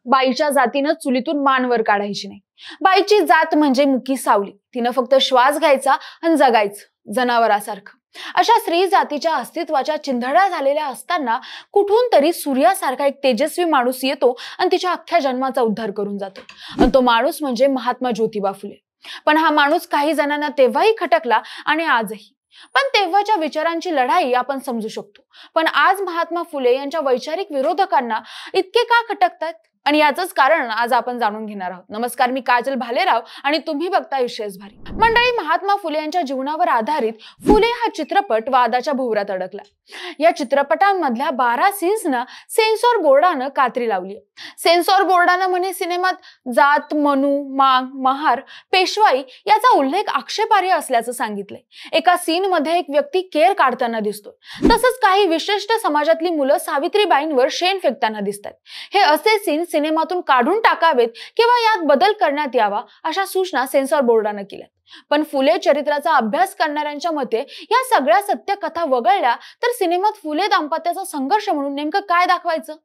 बाईच्या जातीनं चुलीतून मान वर काढायची नाही। बाईची जात म्हणजे मुकी सावली, तिनं फक्त श्वास घ्यायचा आणि जगायचं जनावरासारखं। अशा स्त्री जातीच्या अस्तित्वाच्या चिंधड्या झालेल्या असताना कुठून तरी सूर्यासारखा एक तेजस्वी माणूस येतो आणि तिच्या अख्ख्या जन्माचा उद्धार करून जातो। आणि तो माणूस म्हणजे महात्मा ज्योतिबा फुले। पण हा माणूस काही जणांना तेव्हाही खटकला आणि आजही। पण तेव्हाच्या विचारांची लढाई आपण समजू शकतो, पण आज महात्मा फुले यांच्या वैचारिक विरोधकांना इतके का खटकतात आणि याचंच कारण आज आपण जाणून घेणार आहोत। नमस्कार, मी काजल भालेराव आणि तुम्ही बघताय विशेष भारी। मंडळी, महात्मा फुले यांच्या जीवनावर आधारित फुले हा चित्रपट वादाच्या भोवऱ्यात अडकला। या चित्रपटांमधल्या 12 सीन्सना सेन्सॉर बोर्डानं कात्री लावली। सेन्सॉर बोर्डानं म्हणे सिनेमात जात, मनू, मांग, महार, पेशवाई याचा उल्लेख आक्षेपार्ह असल्याचं सांगितलंय। एका सीन मध्ये एक व्यक्ती केर काढताना दिसतो, तसंच काही विशिष्ट समाजातली मुलं सावित्रीबाईंवर शेण फेकताना दिसतात। हे असे सीन सिनेमातून काढून टाकावेत किंवा यात बदल करण्यात यावा अशा सूचना सेन्सॉर बोर्डानं केल्यात। पण फुले चरित्राचा अभ्यास करणाऱ्यांच्या मते या सगळ्या सत्य कथा वगळल्या तर सिनेमात फुले दाम्पत्याचा संघर्ष म्हणून नेमकं काय दाखवायचं?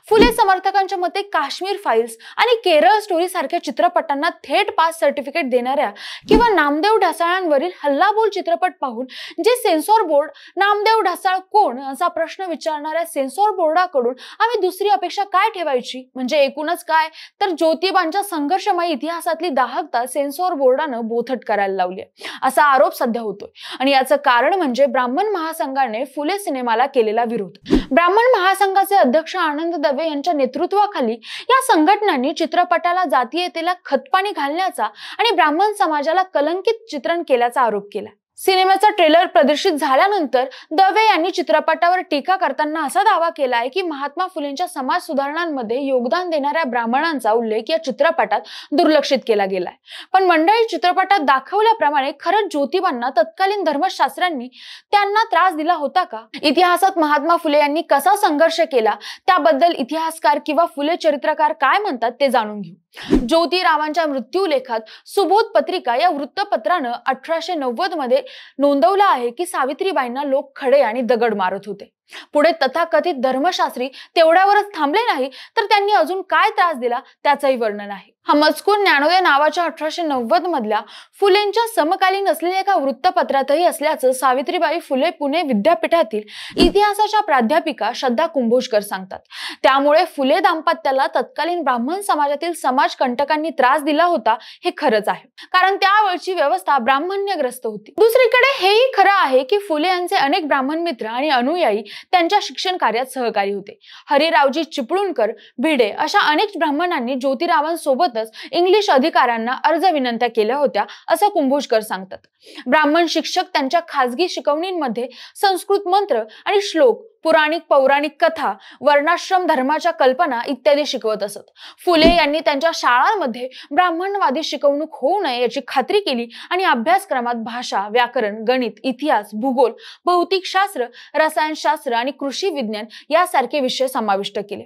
फुले समर्थकांच्या मते काश्मीर फाइल्स आणि केरळ स्टोरी सारख्या चित्रपटांना थेट पास सर्टिफिकेट देणाऱ्या किंवा नामदेव ढसाळांवरील हल्लाबोल चित्रपट पाहून जे सेन्सॉर बोर्ड नामदेव ढसाळ कोण असा प्रश्न विचारणाऱ्या सेन्सॉर बोर्डाकडून आम्ही दुसरी अपेक्षा काय ठेवायची? म्हणजे एकूणच काय तर ज्योतिबांच्या संघर्षमय इतिहासातली दाहकता सेन्सॉर बोर्डानं बोथट करायला लावली असा आरोप सध्या होतोय। आणि याचं कारण म्हणजे ब्राह्मण महासंघाने फुले सिनेमाला केलेला विरोध। ब्राह्मण महासंघाचे अध्यक्ष आनंद दवे यांच्या नेतृत्वाखाली या संघटनांनी चित्रपटाला जातीयतेला खतपाणी घालण्याचा आणि ब्राह्मण समाजाला कलंकित चित्रण केल्याचा आरोप केला। सिनेमाचा ट्रेलर प्रदर्शित झाल्यानंतर दवे यांनी चित्रपटावर टीका करताना असा दावा केलाय की महात्मा फुलेंच्या समाज सुधारणांमध्ये योगदान देणाऱ्या ब्राह्मणांचा उल्लेख या चित्रपटात दुर्लक्षित केला गेलाय। पण मंडळी, चित्रपटात दाखवल्याप्रमाणे खरंच ज्योतिबांना तत्कालीन धर्मशास्त्रांनी त्यांना त्रास दिला होता का? इतिहासात महात्मा फुले यांनी कसा संघर्ष केला त्याबद्दल इतिहासकार किंवा फुले चरित्रकार काय म्हणतात ते जाणून घेऊ। ज्योतिरावांच्या मृत्यूलेखात सुबोध पत्रिका या वृत्तपत्रानं 1890 मध्ये नोंदवलं आहे की सावित्रीबाईंना लोक खडे आणि दगड मारत होते। पुढे तथाकथित धर्मशास्त्री तेवढ्यावरच थांबले नाही तर त्यांनी अजून काय त्रास दिला त्याचंही वर्णन आहे। हा मजकूर ज्ञानोदय नावाच्या 1890 मधल्या फुलेंच्या समकालीन असलेल्या एका वृत्तपत्रातही असल्याचं सावित्रीबाई फुले पुणे विद्यापीठातील इतिहासाच्या प्राध्यापिका श्रद्धा कुंभोजकर सांगतात। त्यामुळे फुले दाम्पत्याला तत्कालीन ब्राह्मण समाजातील समाजकंटकांनी त्रास दिला होता हे खरंच आहे, कारण त्यावेळची व्यवस्था ब्राह्मण्यग्रस्त होती। दुसरीकडे हेही खरं आहे की फुले यांचे अनेक ब्राह्मण मित्र आणि अनुयायी त्यांच्या शिक्षण कार्यात सहकारी होते। हरिरावजी चिपळूणकर, भिडे अशा अनेक ब्राह्मणांनी ज्योतिरावांसोबतच इंग्लिश अधिकाऱ्यांना अर्ज विनंत्या केल्या होत्या असं कुंभोजकर सांगतात। ब्राह्मण शिक्षक त्यांच्या खाजगी शिकवणींमध्ये संस्कृत मंत्र आणि श्लोक, पुराणिक पौराणिक कथा, वर्णाश्रम धर्माच्या कल्पना इत्यादी शिकवत असत। फुले यांनी त्यांच्या शाळांमध्ये ब्राह्मणवादी शिकवणूक होऊ नये याची खात्री केली आणि अभ्यासक्रमात भाषा, व्याकरण, गणित, इतिहास, भूगोल, भौतिकशास्त्र, रसायनशास्त्र आणि कृषी विज्ञान यासारखे विषय समाविष्ट केले।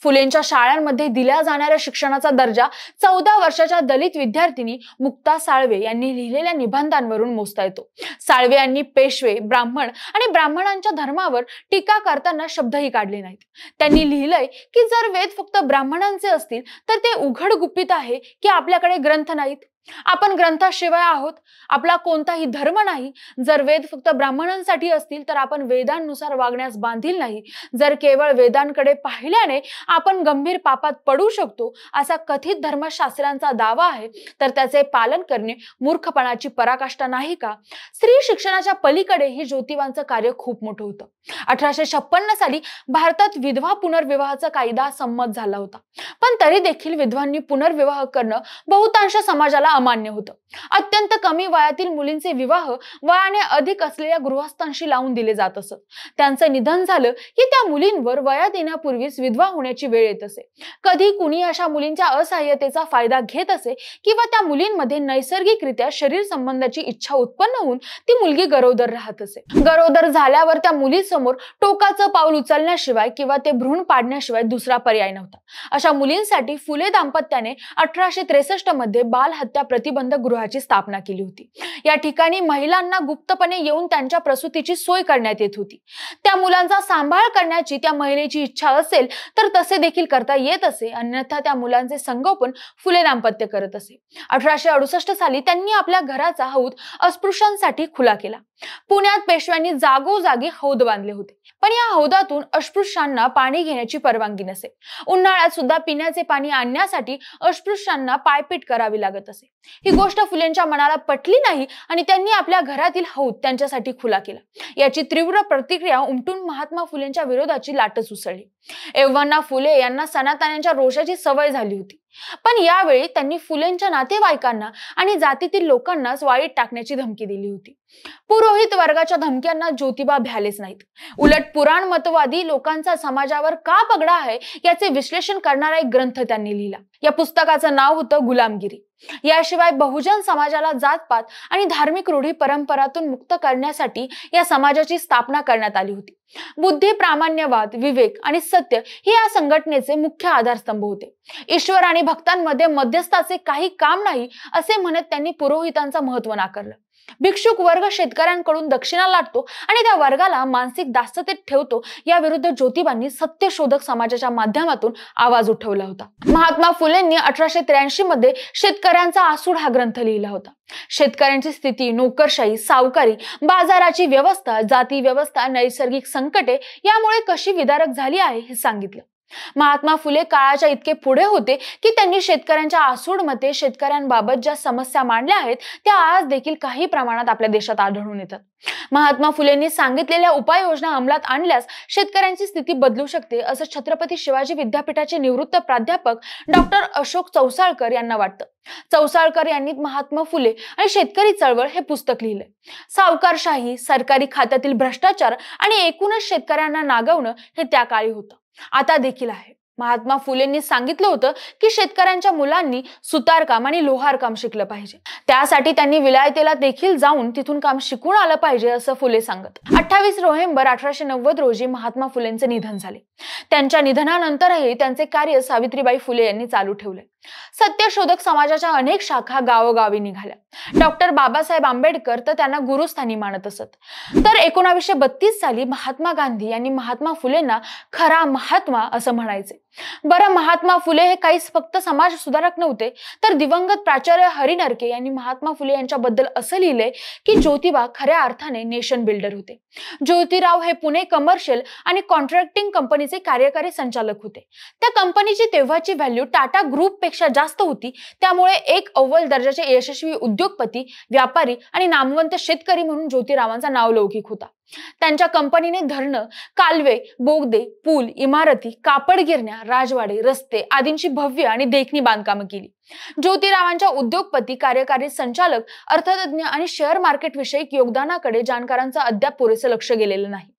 फुलेंच्या शाळांमध्ये दिल्या जाणाऱ्या शिक्षणाचा दर्जा 14 वर्षाच्या दलित विद्यार्थिनी मुक्ता साळवे यांनी लिहिलेल्या निबंधांवरून मोजता येतो। साळवे यांनी पेशवे, ब्राह्मण आणि ब्राह्मणांच्या धर्मावर टीका करताना शब्दही काढले नाहीत। त्यांनी लिहिलंय की जर वेद फक्त ब्राह्मणांचे असतील तर ते उघड गुपित आहे की आपल्याकडे ग्रंथ नाहीत। आपण ग्रंथाशिवाय आहोत, आपला कोणताही धर्म नाही। जर वेद फक्त ब्राह्मणांसाठी असतील तर आपण वेदांनुसार वागण्यास बांधील नाही। जर केवळ वेदांकडे पाहिल्याने आपण गंभीर पापात पडू शकतो असा कथित धर्मशास्त्रांचा दावा आहे तर त्याचे पालन करणे मूर्खपणाची पराकाष्ठा नाही का? स्त्री शिक्षणाच्या पलीकडे ही ज्योतिबांचं कार्य खूप मोठं होतं। 1856 साली भारतात विधवा पुनर्विवाहाचा कायदा संमत झाला होता, पण तरी देखील विधवांनी पुनर्विवाह करणं बहुतांश समाजाला अमान्य होतं। अत्यंत कमी वयातील मुलींचे विवाह वयाने अधिक असलेल्या गृहस्थांशी लावून दिले जात असत। त्यांचं निधन झालं की त्या मुलींवर वयात येण्यापूर्वीच विधवा होण्याची वेळ येत असे। कधी कुणी अशा मुलींच्या असहाय्यतेचा फायदा घेत असे किंवा त्या मुलींमध्ये नैसर्गिकरित्या शरीर संबंधाची इच्छा उत्पन्न होऊन ती मुलगी गरोदर राहत असे। गरोदर झाल्यावर त्या मुलीसमोर टोकाचं पाऊल उचलण्याशिवाय किंवा ते भ्रूण पाडण्याशिवाय दुसरा पर्याय नव्हता। अशा मुलींसाठी फुले दाम्पत्याने 1863 मध्ये बाल हत्या प्रतिबंधक गृहाची स्थापना केली होती। या ठिकाणी महिलांना गुप्तपणे येऊन त्यांच्या प्रसूतीची सोय करण्यात येत होती। त्या मुलांचा सांभाळ करण्याची त्या महिलेची इच्छा असेल तर तसे देखील करता येत असे, अन्यथा त्या मुलांचे संगोपन फुले दाम्पत्य करत असे। 1868 साली त्यांनी आपल्या घराचा हौद अस्पृश्यांसाठी खुला केला। पुण्यात पेशव्यांनी जागोजागी हौद बांधले होते, पण या हौदातून अस्पृश्यांना पाणी घेण्याची परवानगी नसे। उन्हाळ्यात सुद्धा पिण्याचे पाणी आणण्यासाठी अस्पृश्यांना पायपीट करावी लागत असे। ही गोष्ट फुलेंच्या मनाला पटली नाही आणि त्यांनी आपल्या घरातील हौद त्यांच्यासाठी खुला केला। याची तीव्र प्रतिक्रिया उमटून महात्मा फुलेंच्या विरोधाची लाटच उसळली। एव्हाना फुले यांना सनातन्यांच्या रोषाची सवय झाली होती, पण यावेळी त्यांनी फुलेंच्या नातेवाईकांना आणि जातीतील लोकांनाच वाळीत टाकण्याची धमकी दिली होती। पुरोहित वर्गाच्या धमक्यांना ज्योतिबा भ्यालेच नाहीत। उलट पुराण मतवादी लोकांचा समाजावर का पगडा आहे याचे विश्लेषण करणारा एक ग्रंथ त्यांनी लिहिला। या पुस्तकाचं नाव होतं गुलामगिरी। याशिवाय बहुजन समाजाला जातपात आणि धार्मिक रूढी परंपरातून मुक्त करण्यासाठी या समाजाची स्थापना करण्यात आली होती। बुद्धी, प्रामाण्यवाद, विवेक आणि सत्य हे या संघटनेचे मुख्य आधारस्तंभ होते। ईश्वर आणि भक्तांमध्ये मध्यस्थाचे काही काम नाही असे म्हणत त्यांनी पुरोहितांचं महत्त्व नाकारलं। भिक्षुक वर्ग शेतकऱ्यांकडून दक्षिणा लाटतो आणि त्या वर्गाला मानसिक दास्यतेत ठेवतो, या विरुद्ध ज्योतिबांनी सत्यशोधक समाजाच्या माध्यमातून आवाज उठवला होता। महात्मा फुलेंनी 1883 मध्ये शेतकऱ्यांचा आसूड हा ग्रंथ लिहिला होता। शेतकऱ्यांची स्थिती, नोकरशाही, सावकारी, बाजाराची व्यवस्था, जाती व्यवस्था, नैसर्गिक संकटे यामुळे कशी विदारक झाली आहे हे सांगितलं। महात्मा फुले काळाच्या इतके पुढे होते की त्यांनी शेतकऱ्यांच्या आसूडमध्ये शेतकऱ्यांबाबत ज्या समस्या मांडल्या आहेत त्या आज देखील काही प्रमाणात आपल्या देशात आढळून येतात। महात्मा फुलेंनी सांगितलेल्या उपाययोजना अंमलात आणल्यास शेतकऱ्यांची स्थिती बदलू शकते असं छत्रपती शिवाजी विद्यापीठाचे निवृत्त प्राध्यापक डॉक्टर अशोक चौसाळकर यांना वाटतं। चौसाळकर यांनी महात्मा फुले आणि शेतकरी चळवळ हे पुस्तक लिहिले। सावकारशाही, सरकारी खात्यातील भ्रष्टाचार आणि एकूणच शेतकऱ्यांना नागवणं हे त्या काळी होतं, आता देखील आहे। महात्मा फुलेंनी सांगितलं होतं की शेतकऱ्यांच्या मुलांनी सुतारकाम आणि लोहारकाम शिकलं पाहिजे। त्यासाठी त्यांनी विलायतेला देखील जाऊन तिथून काम शिकून आलं पाहिजे असं फुले सांगत। 28 नोव्हेंबर 1890 रोजी महात्मा फुलेंचे निधन झाले। त्यांच्या निधनानंतरही त्यांचे कार्य सावित्रीबाई फुले यांनी चालू ठेवले। सत्यशोधक समाजाच्या अनेक शाखा गावोगावी निघाल्या। डॉक्टर बाबासाहेब आंबेडकर तर त्यांना गुरुस्थानी मानत असत। तर 1932 साली महात्मा गांधी यांनी महात्मा फुलेंना खरा महात्मा असं म्हणायचे। बरं, महात्मा फुले हे काहीच फक्त समाज सुधारक नव्हते, तर दिवंगत प्राचार्य हरी नरके यांनी महात्मा फुले यांच्याबद्दल असं लिहिलंय की ज्योतिबा खऱ्या अर्थाने नेशन बिल्डर होते। ज्योतिराव हे पुणे कमर्शियल आणि कॉन्ट्रॅक्टिंग कंपनीचे कार्यकारी संचालक होते। त्या कंपनीची तेव्हाची व्हॅल्यू टाटा ग्रुप पेक्षा जास्त होती, त्यामुळे एक अव्वल दर्जाचे यशस्वी उद्योगपती, व्यापारी आणि नामवंत शेतकरी म्हणून ज्योतिरावांचा नावलौकिक होता। त्यांच्या कंपनीने धरणं, कालवे, बोगदे, पूल, इमारती, कापड गिरण्या, राजवाडे, रस्ते आदींची भव्य आणि देखणी बांधकामं केली। ज्योतिरावांच्या उद्योगपती, कार्यकारी संचालक, अर्थतज्ञ आणि शेअर मार्केट विषयक योगदानाकडे जाणकारांचं अद्याप पुरेसं लक्ष गेलेलं नाही।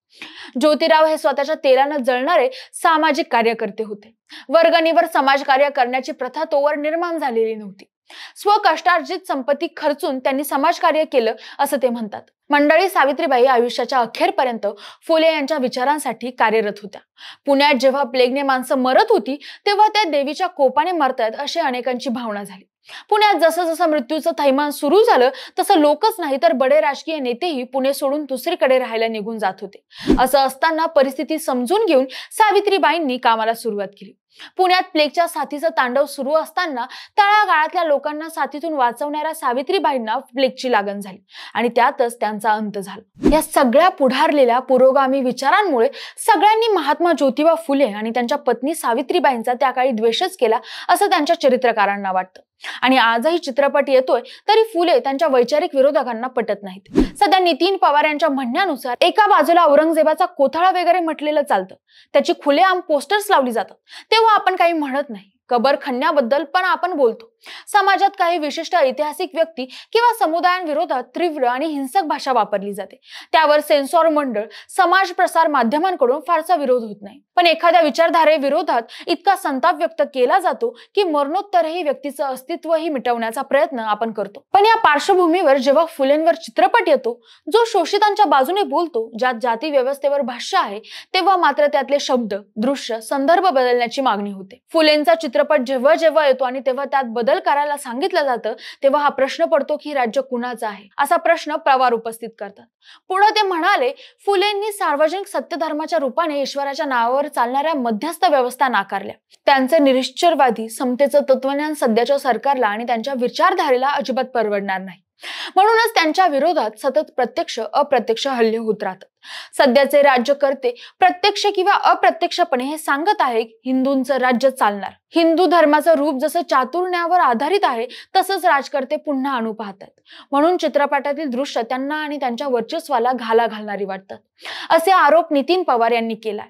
ज्योतिराव हे स्वतःच्या तेलानं जळणारे सामाजिक कार्यकर्ते होते। वर्गणीवर समाजकार्य करण्याची प्रथा तोवर निर्माण झालेली नव्हती। स्वकष्टार्जित संपत्ती खर्चून त्यांनी समाजकार्य केलं असं ते म्हणतात। मंडळी, सावित्रीबाई आयुष्याच्या अखेरपर्यंत फुले यांच्या विचारांसाठी कार्यरत होत्या। पुण्यात जेव्हा प्लेगने माणसं मरत होती तेव्हा त्या देवीच्या कोपाने मरतायत अशी अनेकांची भावना झाली। पुण्यात जसं जसं मृत्यूचं थैमान सुरू झालं तसं लोकच नाही तर बडे राजकीय नेतेही पुणे सोडून दुसरीकडे राहायला निघून जात होते। असं असताना परिस्थिती समजून घेऊन सावित्रीबाईंनी कामाला सुरुवात केली। पुण्यात प्लेगच्या साथीचं तांडव सुरू असताना तळागाळातल्या लोकांना साथीतून वाचवणाऱ्या सावित्रीबाईंना प्लेगची लागण झाली आणि त्यातच त्यांचा अंत झाला। या सगळ्या पुढारलेल्या पुरोगामी विचारांमुळे सगळ्यांनी महात्मा ज्योतिबा फुले आणि त्यांच्या पत्नी सावित्रीबाईंचा त्या काळी द्वेषच केला असं त्यांच्या चरित्रकारांना वाटतं। आणि आजही चित्रपट येतोय तरी फुले त्यांच्या वैचारिक विरोधकांना पटत नाहीत। सध्या नितीन पवार यांच्या म्हणण्यानुसार एका बाजूला औरंगजेबाचा कोथळा वगैरे म्हटलेलं चालतं, त्याची खुलेआम पोस्टर्स लावली जातात, तेव्हा आपण काही म्हणत नाही। कबर खणण्याबद्दल पण आपण बोलतो। समाजात काही विशिष्ट ऐतिहासिक व्यक्ती किंवा समुदायांविरोधात तीव्र आणि हिंसक भाषा वापरली जाते, त्यावर सेन्सॉर मंडळ, समाज प्रसार माध्यमांकडून फारसा विरोध होत नाही। पण एखाद्या विचारधारेविरोधात इतका संताप व्यक्त केला जातो की मरणोत्तरही व्यक्तीचं अस्तित्वही मिटवण्याचा प्रयत्न आपण करतो। पण या पार्श्वभूमीवर जेव्हा फुलेंवर चित्रपट येतो जो शोषितांच्या बाजूने बोलतो, ज्यात जाती व्यवस्थेवर भाष्य आहे, तेव्हा मात्र त्यातले शब्द, दृश्य, संदर्भ बदलण्याची मागणी होते। फुलेंचा चित्रपट जेव्हा जेव्हा येतो आणि तेव्हा त्यात बदल करायला सांगितलं जातं, तेव्हा हा प्रश्न पडतो की राज्य कुणाचं आहे, असा प्रश्न पवार उपस्थित करतात. पुढे ते म्हणाले, फुलेंनी सार्वजनिक सत्यधर्माच्या रूपाने ईश्वराच्या नावावर चालणाऱ्या मध्यस्थ व्यवस्था नाकारल्या. त्यांचे निरीश्वरवादी समतेचं तत्वज्ञान सध्याच्या सरकारला आणि त्यांच्या विचारधारेला अजिबात परवडणार नाही. म्हणूनच त्यांच्या विरोधात सतत प्रत्यक्ष अप्रत्यक्ष हल्ले होत राहतात. सध्याचे राज्यकर्ते प्रत्यक्ष किंवा अप्रत्यक्षपणे हे सांगत आहे की हिंदूंचं राज्य चालणार. हिंदू धर्माचं रूप जसं चातुर्ण्यावर आधारित आहे तसंच राजकर्ते पुन्हा आणू पाहतात. म्हणून चित्रपटातील दृश्य त्यांना आणि त्यांच्या वर्चस्वाला घाला घालणारी वाटतात, असे आरोप नितीन पवार यांनी केलाय.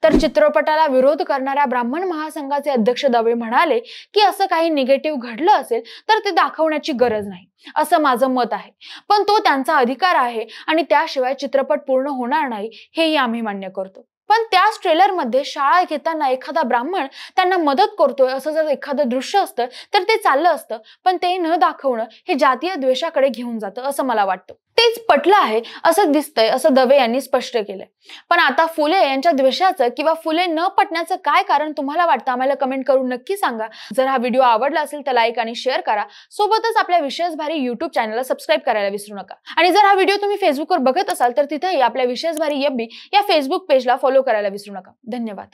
तर चित्रपटाला विरोध करणाऱ्या ब्राह्मण महासंघाचे अध्यक्ष दवे म्हणाले की असं काही निगेटिव्ह घडलं असेल तर ते दाखवण्याची गरज नाही, असं माझं मत आहे. पण तो त्यांचा अधिकार आहे आणि त्याशिवाय चित्रपट पूर्ण होणार नाही हेही आम्ही मान्य करतो. पण त्याच ट्रेलरमध्ये शाळा घेताना एखादा ब्राह्मण त्यांना मदत करतोय असं जर एखादं दृश्य असतं तर ते चाललं असतं, पण ते न दाखवणं हे जातीय द्वेषाकडे घेऊन जातं असं मला वाटतं. तेच पटलं आहे असं दिसतंय, असं दवे यांनी स्पष्ट केलंय. पण आता फुले यांच्या द्वेषाचं किंवा फुले न पटण्याचं काय कारण तुम्हाला वाटतं, आम्हाला कमेंट करून नक्की सांगा. जर हा व्हिडिओ आवडला असेल तर लाईक आणि शेअर करा. सोबतच आपल्या विशेष भारी युट्यूब चॅनलला सबस्क्राईब करायला विसरू नका. आणि जर हा व्हिडिओ तुम्ही फेसबुकवर बघत असाल तर तिथेही आपल्या विशेष भारी FB या फेसबुक पेजला फॉलो करायला विसरू नका. धन्यवाद.